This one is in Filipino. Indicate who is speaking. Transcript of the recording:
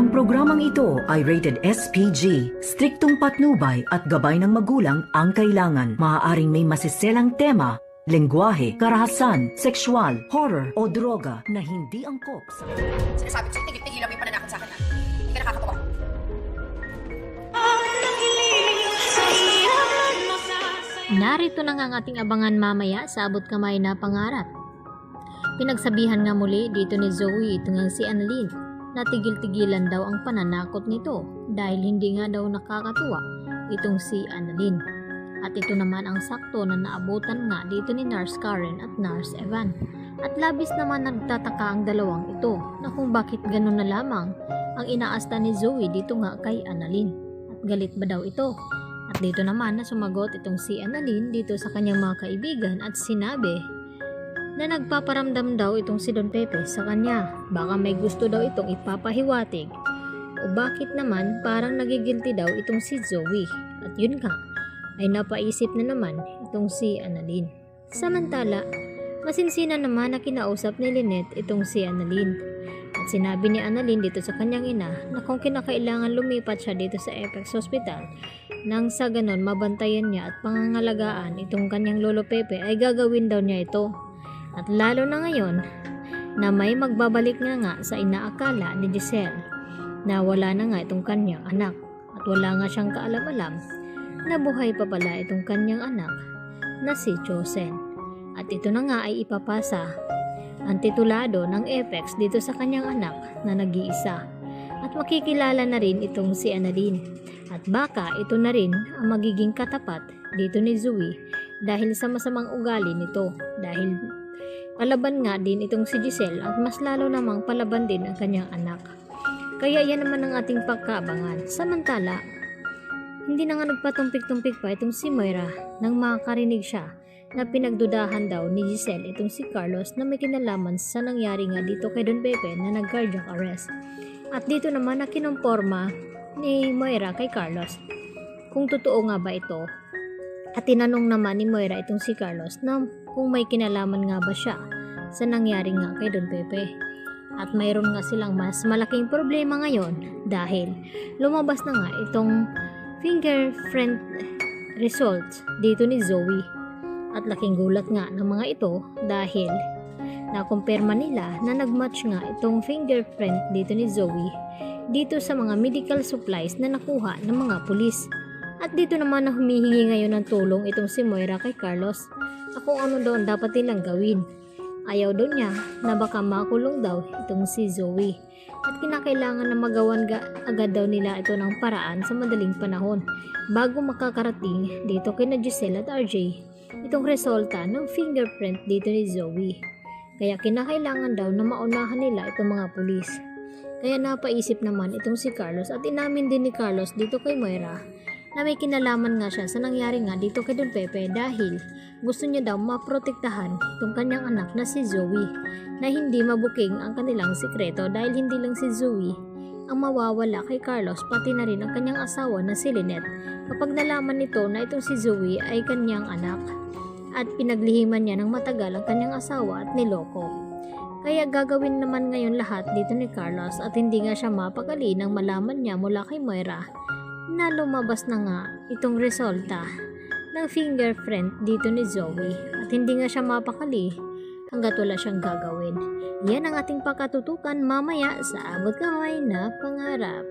Speaker 1: Ang programang ito ay rated SPG. Striktong patnubay at gabay ng magulang ang kailangan. Maaaring may masiselang tema, lengguwahe, karahasan, sexual, horror o droga na hindi angkop sa...
Speaker 2: Sinasabi ko sa'yo, tigil-tigilan mo yung pananakot sa akin ha. Hindi ka nakakatawa.
Speaker 3: Narito na nga ang ating abangan mamaya sa abot kamay na pangarap. Pinagsabihan nga muli dito ni Zoe ito nga si Annalyn na tigil-tigilan daw ang pananakot nito dahil hindi nga daw nakakatuwa itong si Annalyn. At ito naman ang sakto na naabutan nga dito ni Nurse Karen at Nurse Evan. At labis naman nagtataka ang dalawang ito na kung bakit ganun na lamang ang inaasta ni Zoe dito nga kay Annalyn. At galit ba daw ito? At dito naman na sumagot itong si Annalyn dito sa kanyang mga kaibigan at sinabi na nagpaparamdam daw itong si Don Pepe sa kanya. Baka may gusto daw itong ipapahiwatig. O bakit naman parang nagigilty daw itong si Zoe. At yun nga, ay napaisip na naman itong si Annalyn. Samantala, masinsinan naman na kinausap ni Lynette itong si Annalyn. At sinabi ni Annalyn dito sa kanyang ina na kung kinakailangan lumipat siya dito sa Apex Hospital nang sa ganon mabantayan niya at pangangalagaan itong kanyang lolo Pepe ay gagawin daw niya ito. At lalo na ngayon na may magbabalik nga sa inaakala ni Giselle na wala na nga itong kanyang anak at wala nga siyang kaalam-alam na buhay pa pala itong kanyang anak na si Chosen. At ito na nga ay ipapasa ang titulado ng Apex dito sa kanyang anak na nag-iisa. At makikilala na rin itong si Annalyn. At baka ito na rin ang magiging katapat dito ni Zoe dahil sa masamang ugali nito. Dahil palaban nga din itong si Giselle at mas lalo namang palaban din ang kanyang anak. Kaya yan naman ang ating pagkaabangan. Samantala, hindi na nga nagpatumpik-tumpik pa itong si Moira nang makakarinig siya na pinagdudahan daw ni Giselle itong si Carlos na may kinalaman sa nangyari nga dito kay Don Pepe na nag-cardiac arrest. At dito naman na kinumporma ni Moira kay Carlos kung totoo nga ba ito. At tinanong naman ni Moira itong si Carlos na kung may kinalaman nga ba siya sa nangyari nga kay Don Pepe. At mayroon nga silang mas malaking problema ngayon dahil lumabas na nga itong fingerprint results dito ni Zoe. At laking gulat nga ng mga ito dahil nakumpirma nila na nagmatch nga itong fingerprint dito ni Zoe dito sa mga medical supplies na nakuha ng mga pulis. At dito naman na humihingi ngayon ng tulong itong si Moira kay Carlos na kung ano daw ang dapat nilang gawin. Ayaw daw niya na baka makulong daw itong si Zoe. At kinakailangan na magawan agad daw nila ito ng paraan sa madaling panahon bago makakarating dito kina Giselle at RJ itong resulta ng fingerprint dito ni Zoe. Kaya kinakailangan daw na maunahan nila itong mga pulis. Kaya napaisip naman itong si Carlos at inamin din ni Carlos dito kay Moira na may kinalaman nga siya sa nangyari nga dito kay Don Pepe dahil gusto niya daw maprotektahan itong kanyang anak na si Zoe na hindi mabuking ang kanilang sikreto dahil hindi lang si Zoe ang mawawala kay Carlos pati na rin ang kanyang asawa na si Lynette kapag nalaman nito na itong si Zoe ay kanyang anak at pinaglihiman niya ng matagal ang kanyang asawa at niloko. Kaya gagawin naman ngayon lahat dito ni Carlos at hindi nga siya mapakali nang malaman niya mula kay Moira na lumabas na nga itong resulta ng fingerprint dito ni Zoe at hindi nga siya mapakali hanggat wala siyang gagawin. Yan ang ating pakatutukan mamaya sa abot kamay na pangarap.